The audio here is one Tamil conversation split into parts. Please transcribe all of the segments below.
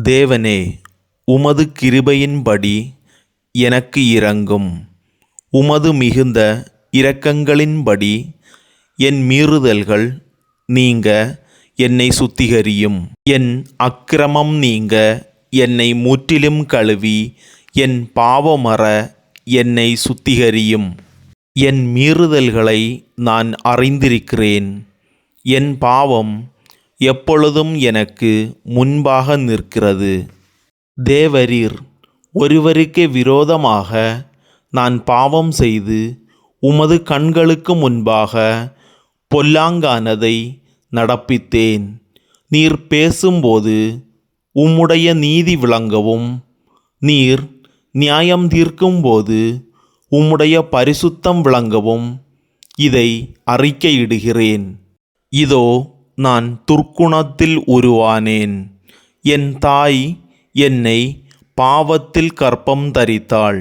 தேவனே, உமது கிருபையின்படி எனக்கு இரங்கும். உமது மிகுந்த இரக்கங்களின்படி என் மீறுதல்கள் நீங்க என்னை சுத்திகரியும். என் அக்கிரமம் நீங்க என்னை முற்றிலும் கழுவி என் பாவமற என்னை சுத்திகரியும். என் மீறுதல்களை நான் அறிந்திருக்கிறேன். என் பாவம் எப்பொழுதும் எனக்கு முன்பாக நிற்கிறது. தேவரீர் ஒருவருக்கே விரோதமாக நான் பாவம் செய்து உமது கண்களுக்கு முன்பாக பொல்லாங்கானதை நடப்பித்தேன். நீர் பேசும்போது உம்முடைய நீதி விளங்கவும், நீர் நியாயம் தீர்க்கும்போது உம்முடைய பரிசுத்தம் விளங்கவும் இதை அறிக்கையிடுகிறேன். இதோ நான் துர்க்குணத்தில் உருவானேன். என் தாய் என்னை பாவத்தில் கர்ப்பம் தரித்தாள்.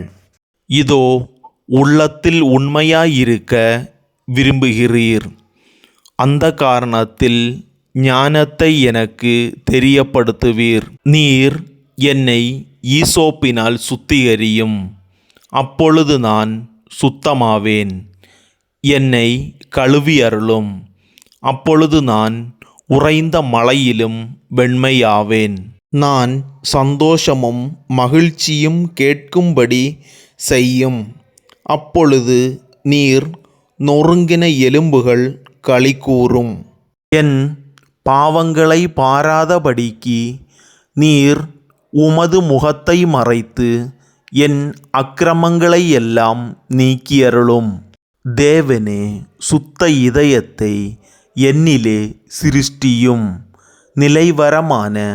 இதோ உள்ளத்தில் உண்மையாயிருக்க விரும்புகிறீர். அந்த காரணத்தில் ஞானத்தை எனக்கு தெரியப்படுத்துவீர். நீர் என்னை ஈசோப்பினால் சுத்திகரியும், அப்பொழுது நான் சுத்தமாவேன். என்னை கழுவி அருளும், அப்பொழுது நான் உறைந்த மலையிலும் வெண்மையாவேன். நான் சந்தோஷமும் மகிழ்ச்சியும் கேட்கும்படி செய்யும், அப்பொழுது நீர் நொறுங்கின எலும்புகள் களிகூரும். என் பாவங்களை பாராதபடிக்கு நீர் உமது முகத்தை மறைத்து என் அக்கிரமங்களை எல்லாம் நீக்கியருளும். தேவனே, சுத்த இதயத்தை என்னிலே சிருஷ்டியும், நிலைவரமான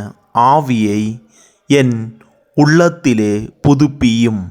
ஆவியை என் உள்ளத்திலே புதுப்பியும்.